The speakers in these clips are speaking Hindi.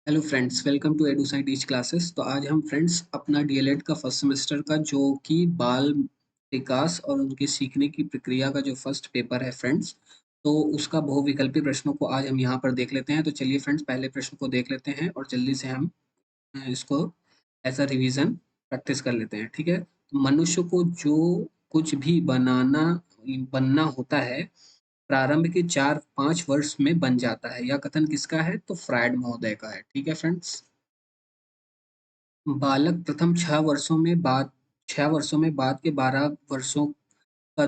हेलो फ्रेंड्स, वेलकम टू एडुसाइड ईच क्लासेस। तो आज हम फ्रेंड्स अपना डीएलएड का फर्स्ट सेमेस्टर का जो कि बाल विकास और उनके सीखने की प्रक्रिया का जो फर्स्ट पेपर है फ्रेंड्स, तो उसका बहुविकल्पी प्रश्नों को आज हम यहाँ पर देख लेते हैं। तो चलिए फ्रेंड्स, पहले प्रश्न को देख लेते हैं और जल्दी से हम इसको ऐसा रिवीजन प्रैक्टिस कर लेते हैं। ठीक है, तो मनुष्य को जो कुछ भी बनना होता है प्रारंभ के 4-5 वर्ष में बन जाता है। यह कथन किसका है? तो फ्रायड महोदय का है। ठीक है फ्रेंड्स, बालक प्रथम 6 वर्षों में बाद के 12 वर्षों का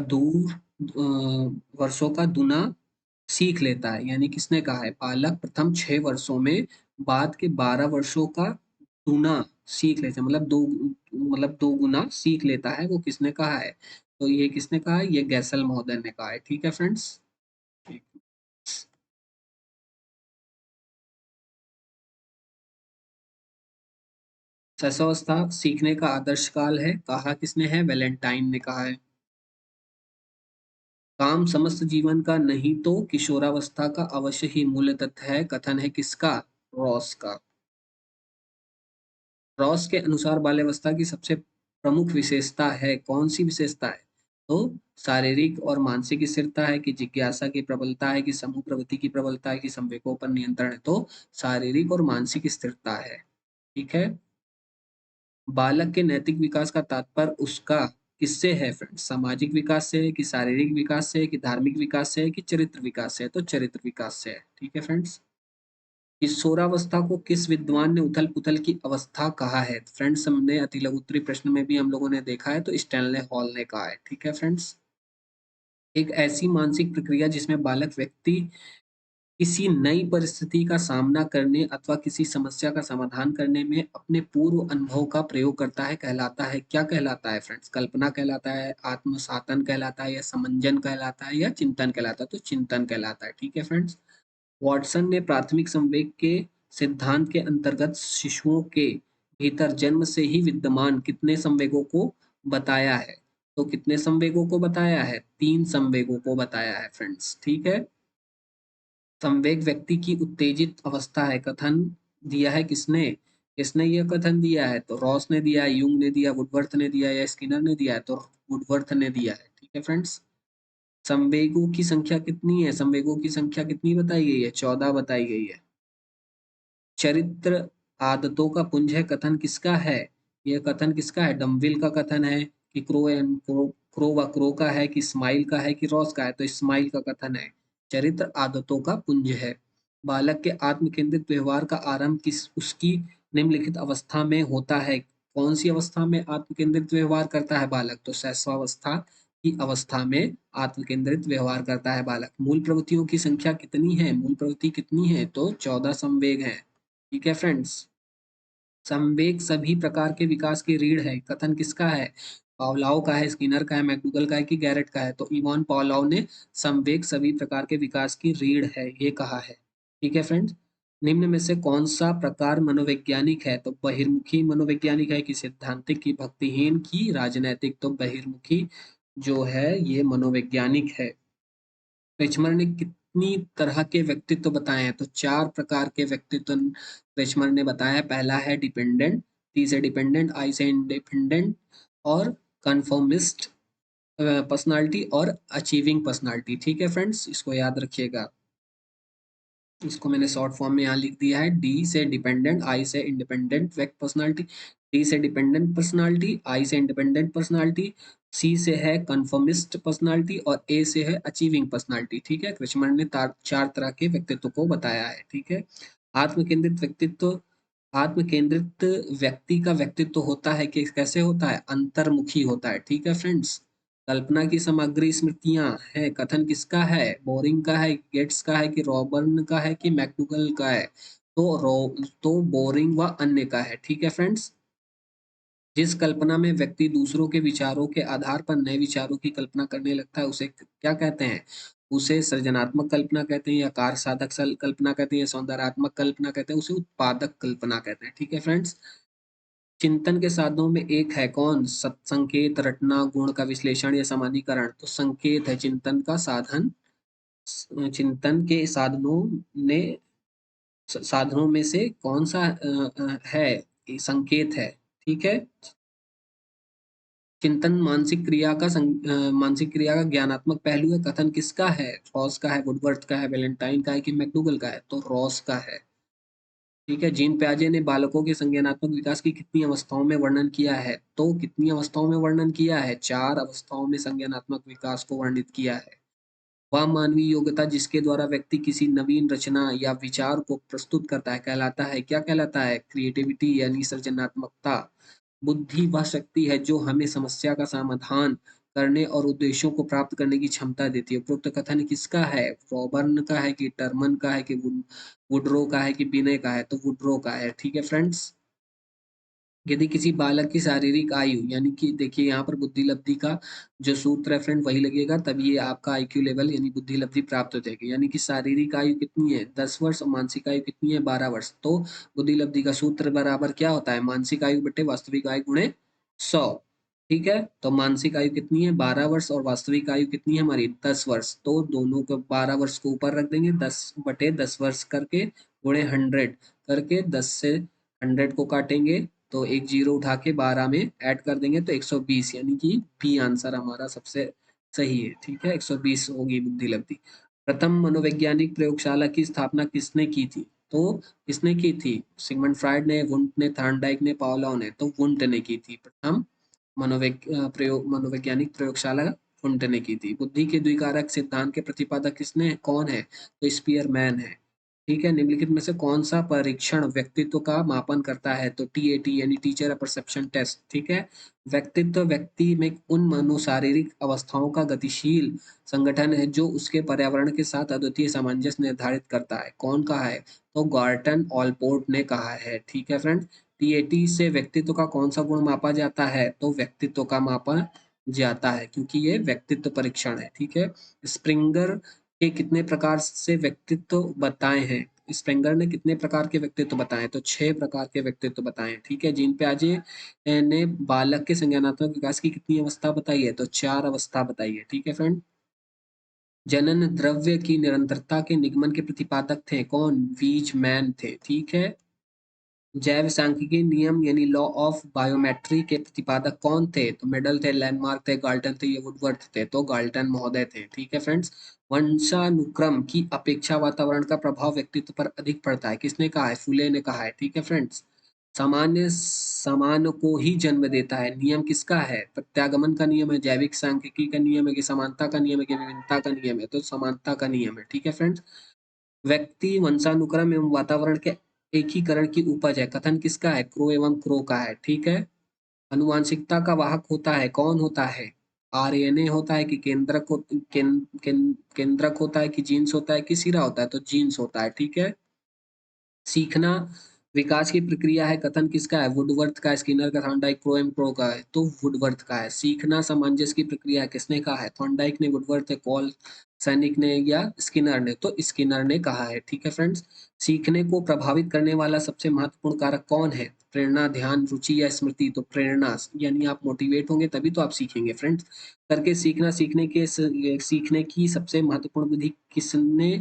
वर्षों का दुना सीख लेता है। यानी किसने कहा है? बालक प्रथम 6 वर्षों में बाद के 12 वर्षों का दुना सीख लेता है, मतलब दो गुना सीख लेता है। वो किसने कहा है? तो ये किसने कहा है? ये गैसल महोदय ने कहा है। ठीक है फ्रेंड्स। शैशवावस्था सीखने का आदर्श काल है, कहा किसने है? वैलेंटाइन ने कहा है। काम समस्त जीवन का नहीं तो किशोरावस्था का अवश्य ही मूल्य तत्व है, कथन है किसका? रॉस का। रॉस के अनुसार बाल्यावस्था की सबसे प्रमुख विशेषता है, कौन सी विशेषता है? तो शारीरिक और मानसिक स्थिरता है, कि जिज्ञासा की प्रबलता है, कि समूह प्रवृत्ति की प्रबलता है, कि संवेगों पर नियंत्रण है। तो शारीरिक और मानसिक स्थिरता है। ठीक है। बालक के नैतिक विकास का तात्पर्य उसका किससे है फ्रेंड्स? सामाजिक विकास से है, कि शारीरिक विकास से है, कि धार्मिक विकास से है, कि चरित्र विकास से है? तो चरित्र विकास से है। ठीक है फ्रेंड्स। किशोरावस्था को किस विद्वान ने उथल पुथल की अवस्था कहा है? फ्रेंड्स, हमने अति लघु उत्तरीय प्रश्न में भी हम लोगों ने देखा है, तो स्टैनले हॉल ने कहा है। ठीक है फ्रेंड्स। एक ऐसी मानसिक प्रक्रिया जिसमें बालक व्यक्ति किसी नई परिस्थिति का सामना करने अथवा किसी समस्या का समाधान करने में अपने पूर्व अनुभव का प्रयोग करता है, कहलाता है क्या? कहलाता है फ्रेंड्स? कल्पना कहलाता है, आत्मसातन कहलाता है, या समंजन कहलाता है, या चिंतन कहलाता है? तो चिंतन कहलाता है। ठीक है फ्रेंड्स। वॉटसन ने प्राथमिक संवेग के सिद्धांत के अंतर्गत शिशुओं के भीतर जन्म से ही विद्यमान कितने संवेगों को बताया है? तो कितने संवेगों को बताया है? 3 संवेगों को बताया है फ्रेंड्स। ठीक है। संवेग व्यक्ति की उत्तेजित अवस्था है, कथन दिया है किसने? किसने यह कथन दिया है? तो रॉस ने दिया है, यूंग ने दिया, वुडवर्थ ने दिया, या स्किनर ने दिया है? तो वुडवर्थ ने दिया है। ठीक है फ्रेंड्स। संवेगों की संख्या कितनी है? संवेगों की संख्या कितनी बताई गई है? 14 बताई गई है। चरित्र आदतों का पुंज है, कथन किसका है? यह कथन किसका है? डमविल का कथन है, कि क्रो व क्रो का है, कि स्माइल का है, कि रॉस का है? तो स्माइल का कथन है। चरित्र आदतों का पुंज है। बालक के आत्म केंद्रित व्यवहार का आरंभ किस उसकी निम्नलिखित अवस्था में होता है? कौन सी अवस्था में आत्म केंद्रित व्यवहार करता है बालक? तो शैशवावस्था की अवस्था में आत्म केंद्रित व्यवहार करता है बालक। मूल प्रवृत्तियों की संख्या कितनी है? मूल प्रवृत्ति कितनी है? तो 14 संवेग है। ठीक है फ्रेंड्स। संवेग सभी प्रकार के विकास की रीढ़ है, कथन किसका है? पावलाव का है, स्किनर का है, मैकडूगल का है, कि गैरेट का है? तो इवान पावलाव ने संवेग सभी प्रकार के विकास की रीढ़ है, ये कहा है। ठीक है फ्रेंड्स। निम्न में से कौन सा प्रकार मनोवैज्ञानिक है? तो बहिर्मुखी मनोवैज्ञानिक है, कि सिद्धांतिक, की भक्तिहीन, की राजनैतिक? तो बहिर्मुखी जो है ये मनोवैज्ञानिक है। रिचमर ने कितनी तरह के व्यक्तित्व बताए हैं? तो 4 प्रकार के व्यक्तित्व रिचमर ने बताया है। पहला है डिपेंडेंट, टी से डिपेंडेंट, आई से इंडिपेंडेंट, और कन्फर्मिस्ट पर्सनालिटी, और अचीविंग पर्सनालिटी। ठीक है फ्रेंड्स, इसको याद रखिएगा। इसको मैंने शॉर्ट फॉर्म में यहाँ लिख दिया है। डी से डिपेंडेंट, आई से इंडिपेंडेंट व्यक्ति पर्सनालिटी, डी से डिपेंडेंट पर्सनालिटी, आई से इंडिपेंडेंट पर्सनालिटी, सी से है कन्फर्मिस्ट पर्सनालिटी, और ए से है अचीविंग पर्सनालिटी। ठीक है। कृष्णमण ने 4 तरह के व्यक्तित्व को बताया है। ठीक है। आत्म केंद्रित व्यक्तित्व, आत्म केंद्रित व्यक्ति का व्यक्तित्व होता है कि कैसे होता है? अंतर्मुखी होता है। ठीक है फ्रेंड्स। कल्पना की सामग्री स्मृतियां है, कथन किसका है? बोरिंग का है, गेट्स का है, कि रॉबर्न का है, कि मैकडूगल का है? तो बोरिंग व अन्य का है। ठीक है फ्रेंड्स। जिस कल्पना में व्यक्ति दूसरों के विचारों के आधार पर नए विचारों की कल्पना करने लगता है उसे क्या कहते हैं? उसे सृजनात्मक कल्पना कहते हैं, या कार्य साधक कल्पना कहते हैं, या सौंदर्यात्मक कल्पना कहते हैं, उसे उत्पादक कल्पना कहते हैं। ठीक है फ्रेंड्स। चिंतन के साधनों में एक है कौन? संकेत, रटना, गुण का विश्लेषण, या सामान्यीकरण? तो संकेत है चिंतन का साधन। चिंतन के साधनों ने साधनों में से कौन सा है, ये संकेत है, ठीक है। चिंतन मानसिक क्रिया का ज्ञानात्मक पहलू है, कथन किसका है, रॉस का है, वुडवर्थ का है, वैलेंटाइन का है कि मैक्डूगल का है, तो रॉस का है, ठीक है। जीन प्याजे ने बालकों के संज्ञानात्मक विकास की कितनी अवस्थाओं में वर्णन किया है, तो कितनी अवस्थाओं में वर्णन किया है, 4 अवस्थाओं में संज्ञानात्मक विकास को वर्णित किया है। वह मानवीय योग्यता जिसके द्वारा व्यक्ति किसी नवीन रचना या विचार को प्रस्तुत करता है कहलाता है, क्या कहलाता है, क्रिएटिविटी यानी सृजनात्मकता। बुद्धि वह शक्ति है जो हमें समस्या का समाधान करने और उद्देश्यों को प्राप्त करने की क्षमता देती है। उपरोक्त कथन किसका है, रॉबर्न का है कि टर्मन का है कि वुडरो का है कि बिने का है, तो वुडरो का है, ठीक है फ्रेंड्स। यदि किसी बालक की शारीरिक आयु यानी कि देखिए यहाँ पर बुद्धि लब्धि का जो सूत्र है फ्रेंड वही लगेगा, तभी ये आपका आईक्यू लेवल यानी बुद्धि लब्धि प्राप्त हो जाएगी। यानी कि शारीरिक आयु कितनी है, 10 वर्ष, और मानसिक आयु कितनी है, 12 वर्ष। तो बुद्धि लब्धि का सूत्र बराबर क्या होता है, मानसिक आयु बटे वास्तविक आयु गुणे 100, ठीक है। तो मानसिक आयु कितनी है, 12 वर्ष, और वास्तविक आयु कितनी है हमारी, 10 वर्ष। तो दोनों को 12 वर्ष को ऊपर रख देंगे, 10/10 वर्ष करके गुणे 100 करके 10 से 100 को काटेंगे तो एक जीरो उठा के 12 में ऐड कर देंगे तो 120, यानी कि बी आंसर हमारा सबसे सही है, ठीक है। 120 होगी बुद्धि लब्धि। प्रथम मनोवैज्ञानिक प्रयोगशाला की स्थापना किसने की थी, तो किसने की थी, सिगमंड फ्राइड ने, वुंट ने, थॉर्नडाइक ने, पावलोव ने, तो वुंट ने की थी प्रथम मनोवैज्ञानिक प्रयोगशाला, वुंट ने की थी। बुद्धि के द्विकारक सिद्धांत के प्रतिपादक किसने कौन है, तो स्पीयरमैन है, ठीक है। निम्नलिखित में से कौन सा परीक्षण व्यक्तित्व का मापन करता है, तो टीएटी यानी टीचर परसेप्शन टेस्ट, ठीक है। व्यक्तित्व व्यक्ति में उन मनोशारीरिक अवस्थाओं का गतिशील संगठन है जो उसके पर्यावरण के साथ अद्वितीय सामंजस्य निर्धारित करता है, कौन कहा है, तो गार्टन ऑलपोर्ट ने कहा है, ठीक है फ्रेंड। टीएटी से व्यक्तित्व का कौन सा गुण मापा जाता है, तो व्यक्तित्व का मापा जाता है, क्योंकि ये व्यक्तित्व परीक्षण है, ठीक है। स्प्रिंगर के कितने प्रकार से व्यक्तित्व बताए हैं, स्प्रेंगर ने कितने प्रकार के व्यक्तित्व बताए, तो 6 प्रकार के व्यक्तित्व बताए हैं, ठीक है। जीन प्याजे ने बालक के संज्ञानात्मक विकास की कितनी अवस्था बताई है, तो 4 अवस्था बताई है, ठीक है फ्रेंड। जनन द्रव्य की निरंतरता के निगमन के प्रतिपादक थे कौन, वीजमैन थे, ठीक है। जैव सांख्यिकी नियम यानी लॉ ऑफ बायोमेट्री के प्रतिपादक कौन थे, तो मेडल थे, लैंडमार्क थे, गाल्टन थे, ये वुडवर्थ थे, तो गाल्टन महोदय थे, ठीक है फ्रेंड्स। वंशानुक्रम की अपेक्षा वातावरण का प्रभाव व्यक्तित्व पर अधिक पड़ता है, किसने कहा है, फुले ने कहा है, ठीक है फ्रेंड्स। सामान्य समान को ही जन्म देता है, नियम किसका है, प्रत्यागमन का नियम है, जैविक सांख्यिकी का नियम है कि समानता का नियम है कि विभिन्नता का नियम है, तो समानता का नियम है, ठीक है फ्रेंड्स। व्यक्ति वंशानुक्रम एवं वातावरण के एकीकरण की उपज है, कथन किसका है, क्रो एवं क्रो का है, ठीक है। आनुवांशिकता का वाहक होता है, कौन होता है, आरएनए होता है कि केंद्रक होता है कि जीन्स होता है कि सिरा होता है, तो जीन्स होता है, ठीक है। सीखना विकास की प्रक्रिया है, कथन किसका है, वुडवर्थ का, स्किनर का, थॉर्नडाइक, प्रो एम प्रो का है, तो वुडवर्थ का है। सीखना सामंजस्य की प्रक्रिया है, किसने कहा है, थॉर्नडाइक ने, वुडवर्थ ने, कॉल सैनिक ने या स्किनर ने, तो स्किनर ने कहा है, ठीक है फ्रेंड्स। सीखने को प्रभावित करने वाला सबसे महत्वपूर्ण कारक कौन है, प्रेरणा, ध्यान, रुचि या स्मृति, तो प्रेरणा, यानी आप मोटिवेट होंगे तभी तो आप सीखेंगे फ्रेंड्स। करके सीखना, सीखने की सबसे महत्वपूर्ण विधि किसने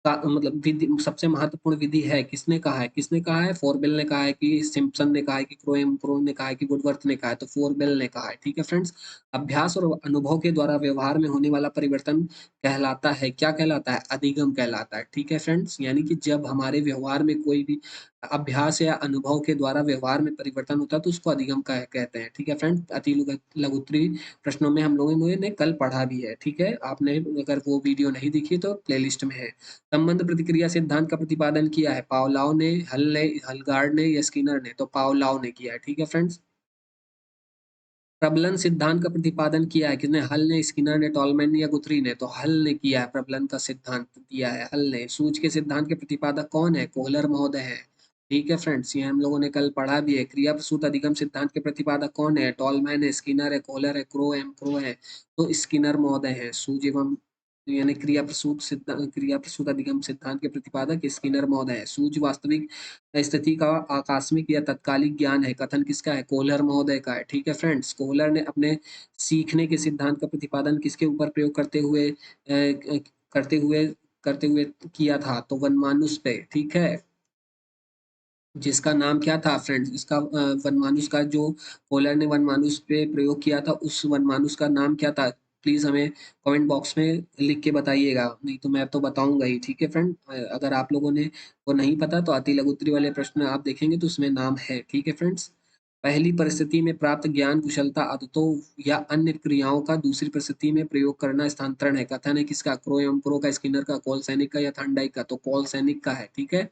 का मतलब विधि, सबसे महत्वपूर्ण विधि है, किसने कहा है, किसने कहा है, फोरबेल ने कहा है कि सिम्पसन ने कहा है कि क्रो ने कहा है कि वुडवर्थ ने कहा है, तो फोरबेल ने कहा है, ठीक है फ्रेंड्स। अभ्यास और अनुभव के द्वारा व्यवहार में होने वाला परिवर्तन कहलाता है, क्या कहलाता है, अधिगम कहलाता है, ठीक है फ्रेंड्स। यानी कि जब हमारे व्यवहार में कोई भी अभ्यास या अनुभव के द्वारा व्यवहार में परिवर्तन होता है तो उसको अधिगम कहते हैं, ठीक है फ्रेंड। अति लघुत्तरी प्रश्नों में हम लोगों ने कल पढ़ा भी है, ठीक है। आपने अगर वो वीडियो नहीं देखी तो प्लेलिस्ट में है। संबंध प्रतिक्रिया सिद्धांत का प्रतिपादन किया है, पावलाव ने, हलगार्ड ने या स्किनर ने, तो पावलाव ने किया है, ठीक है फ्रेंड्स। प्रबलन सिद्धांत का प्रतिपादन किया है किसने, हल ने, स्किनर ने, टॉलमैन ने या गुथरी ने, तो हल ने किया है, प्रबलन का सिद्धांत दिया है हल ने। सूझ के सिद्धांत के प्रतिपादक कौन है, कोहलर महोदय है, ठीक है फ्रेंड्स। ये हम लोगों ने कल पढ़ा भी है। क्रिया प्रसूत अधिगम सिद्धांत के प्रतिपादक कौन है, टॉलमैन है, स्किनर है, कोहलर है, क्रो है, तो स्किनर महोदय है। सूझ एवं यानी क्रिया प्रसूत अधिगम सिद्धांत के प्रतिपादक स्किनर महोदय है। सूझ वास्तविक स्थिति का आकस्मिक या तत्कालिक ज्ञान है, कथन किसका है, कोहलर महोदय का है, ठीक है फ्रेंड्स। कोहलर ने अपने सीखने के सिद्धांत का प्रतिपादन किसके ऊपर प्रयोग करते हुए करते हुए किया था, तो वनमानुष पे, ठीक है। जिसका नाम क्या था फ्रेंड्स, इसका वनमानुष का जो कोहलर ने वनमानुष पे प्रयोग किया था, उस वनमानुष का नाम क्या था? प्लीज हमें कमेंट बॉक्स में लिख के बताइएगा, नहीं तो मैं तो बताऊंगा ही। ठीक है फ्रेंड, अगर आप लोगों ने वो नहीं पता तो अति लघु उत्तरीय वाले प्रश्न आप देखेंगे तो उसमें नाम है। ठीक है फ्रेंड्स, पहली परिस्थिति में प्राप्त ज्ञान, कुशलता, आदतों या अन्य क्रियाओं का दूसरी परिस्थिति में प्रयोग करना स्थानांतरण है। कथन है किसका? क्रो एवं प्रो का, स्किनर का, कोल सैनिक का या थॉर्नडाइक का? तो कोल सैनिक का है। ठीक है,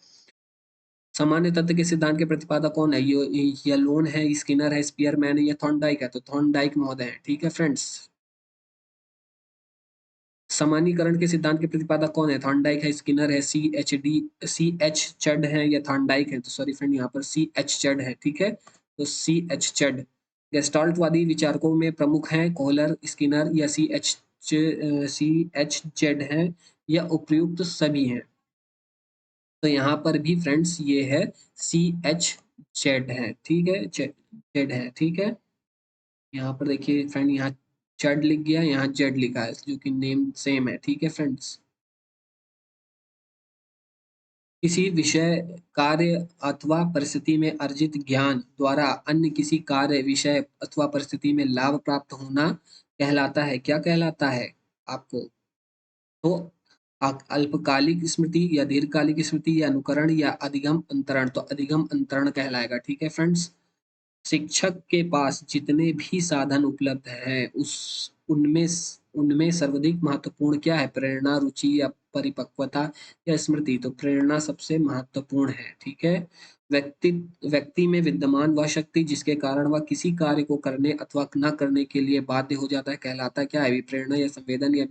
सामान्य तत्व के सिद्धांत के प्रतिपादक कौन है? ये लोन है, स्किनर है, स्पीयरमैन है या थॉर्नडाइक है? तो थॉर्नडाइक महोदय है। ठीक है फ्रेंड्स, सामान्यीकरण के सिद्धांत के प्रतिपादक कौन है? थॉर्नडाइक है, स्किनर है, सी एच चड है या थॉर्नडाइक है? तो सॉरी फ्रेंड, यहाँ पर सी एच चड है। ठीक है, तो सी एच चड। गेस्टाल्टवादी विचारकों में प्रमुख हैं कोहलर, स्किनर या सी एच जेड है या उपयुक्त सभी हैं? तो यहाँ पर भी फ्रेंड्स ये है सी एच जेड है। ठीक है, जेड है। ठीक है, यहाँ पर देखिए फ्रेंड, यहाँ जेड लिख गया, यहाँ जेड लिखा है, जो कि नेम सेम है। ठीक है फ्रेंड्स, किसी विषय, कार्य अथवा परिस्थिति में अर्जित ज्ञान द्वारा अन्य किसी कार्य, विषय अथवा परिस्थिति में लाभ प्राप्त होना कहलाता है। क्या कहलाता है आपको? तो अल्पकालिक स्मृति या दीर्घकालिक स्मृति या अनुकरण या अधिगम अंतरण? तो अधिगम अंतरण कहलाएगा। ठीक है फ्रेंड्स, शिक्षक के पास जितने भी साधन उपलब्ध हैं उस उनमें उनमें सर्वाधिक महत्वपूर्ण क्या है? प्रेरणा, रुचि या परिपक्वता या स्मृति? तो प्रेरणा सबसे महत्वपूर्ण है। ठीक है, व्यक्ति व्यक्ति में विद्यमान वह शक्ति जिसके कारण वह किसी कार्य को करने अथवा न करने के लिए बाध्य हो जाता है, कहलाता क्या है? अभिप्रेरणा या संवेदन या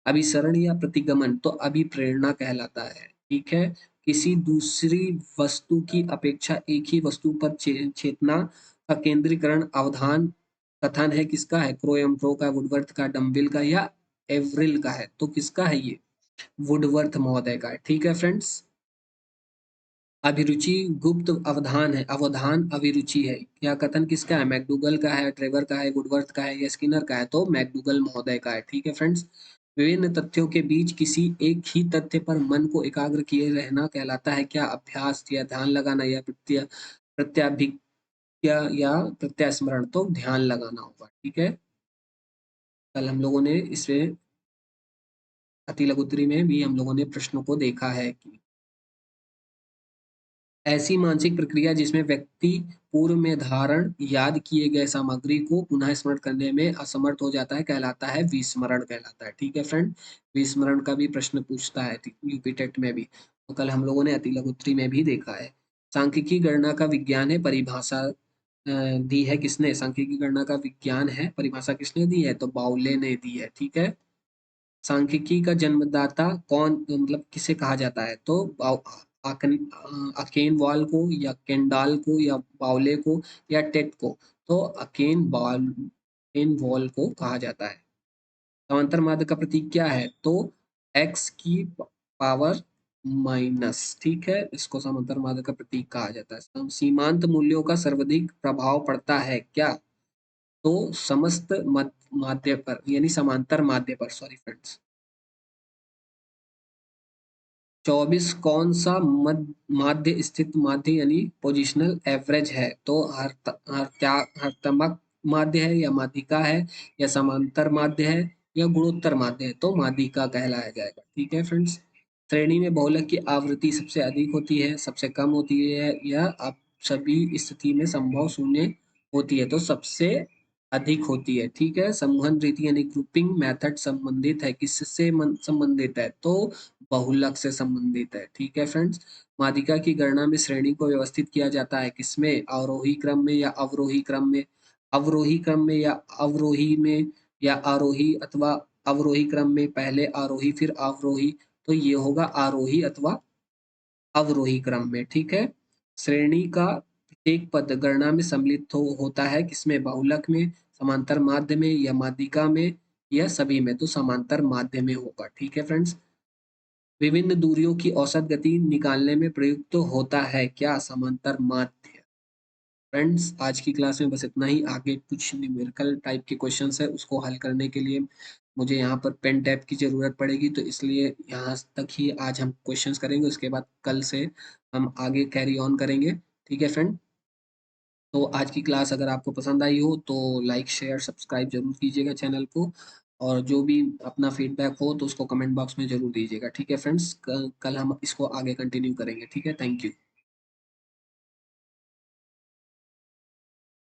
अभिसरण या प्रतिगमन? तो अभिप्रेरणा कहलाता है। ठीक है, किसी दूसरी वस्तु की अपेक्षा एक ही वस्तु पर चेतना का केंद्रीकरण, अवधान, कथन है किसका है? क्रो एवं प्रो का, वुडवर्थ का, डम्बिल का या एवरिल का है? तो किसका है ये? वुडवर्थ महोदय का है। ठीक है फ्रेंड्स, अभिरुचि गुप्त अवधान है, अवधान अभिरुचि है। यह कथन किसका है? मैकडूगल का है, ट्रेवर का है, वुडवर्थ का है या स्किनर का है? तो मैकडूगल महोदय का है। ठीक है फ्रेंड्स, विभिन्न तथ्यों के बीच किसी एक ही तथ्य पर मन को एकाग्र किए रहना कहलाता है क्या? अभ्यास या ध्यान लगाना या प्रत्याभिज्ञा या प्रत्यास्मरण? तो ध्यान लगाना होगा। ठीक है, कल हम लोगों ने इसमें अति लघुत्तरी में भी हम लोगों ने प्रश्नों को देखा है कि ऐसी मानसिक प्रक्रिया जिसमें व्यक्ति पूर्व में धारण याद किए गए सामग्री को पुनः स्मरण करने में असमर्थ हो जाता है, कहलाता है विस्मरण कहलाता है। ठीक है फ्रेंड, विस्मरण का भी प्रश्न पूछता है यूपी टेट में भी, तो कल हम लोगों ने अति लघुत्तरी में भी देखा है। सांख्यिकी गणना का विज्ञान है, परिभाषा दी है किसने? सांख्यिकी गणना का विज्ञान है, परिभाषा किसने दी है? तो बाउले ने दी है। ठीक है, सांख्यिकी का जन्मदाता कौन, मतलब किसे कहा जाता है? तो अकेनवाल को या केंडाल को या बाउले को या टेट को? तो अकेनवॉल को कहा जाता है। समांतर माध्य का प्रतीक क्या है? तो एक्स की पावर माइनस। ठीक है, इसको समांतर माध्य का प्रतीक कहा जाता है। सीमांत मूल्यों का सर्वाधिक प्रभाव पड़ता है क्या? तो समस्त माध्य पर, यानी समांतर माध्य पर, सॉरी फ्रेंड्स। 24 कौन सा माध्य स्थित माध्य यानी पोजिशनल एवरेज है? तो हर्तमक माध्य है या माध्यिका है या समांतर माध्य है या गुणोत्तर माध्य है? तो माध्यिका कहलाया जाएगा। ठीक है फ्रेंड्स, श्रेणी में बहुलक की आवृत्ति सबसे अधिक होती है, सबसे कम होती है या आप सभी स्थिति में संभव शून्य होती है? तो सबसे अधिक होती है। ठीक है, समूहन रीति यानी ग्रुपिंग मेथड संबंधित है, किससे संबंधित है? तो बहुलक से संबंधित है। ठीक है फ्रेंड्स, माध्यिका की गणना में श्रेणी को व्यवस्थित किया जाता है किसमें? आरोही क्रम में या अवरोही क्रम में? अवरोही क्रम में या अवरोही में या आरोही अथवा अवरोही क्रम में, पहले आरोही फिर अवरोही? तो ये होगा आरोही अथवा अवरोही क्रम में। ठीक है, श्रेणी का प्रत्येक पद गणना में सम्मिलित होता है किसमें? बहुलक में, समांतर माध्य में या माध्यिका में या सभी में? तो समांतर माध्य में होगा। ठीक है फ्रेंड्स, विभिन्न दूरियों की औसत गति निकालने में प्रयुक्त होता है क्या? समांतर माध्य। फ्रेंड्स, आज की क्लास में बस इतना ही। आगे कुछ न्यूमेरिकल टाइप के क्वेश्चंस है, उसको हल करने के लिए मुझे यहाँ पर पेन टैप की ज़रूरत पड़ेगी, तो इसलिए यहाँ तक ही आज हम क्वेश्चंस करेंगे। उसके बाद कल से हम आगे कैरी ऑन करेंगे। ठीक है फ्रेंड? तो आज की क्लास अगर आपको पसंद आई हो तो लाइक शेयर सब्सक्राइब जरूर कीजिएगा चैनल को, और जो भी अपना फीडबैक हो तो उसको कमेंट बॉक्स में जरूर दीजिएगा। ठीक है फ्रेंड्स, कल हम इसको आगे कंटिन्यू करेंगे। ठीक है, थैंक यू।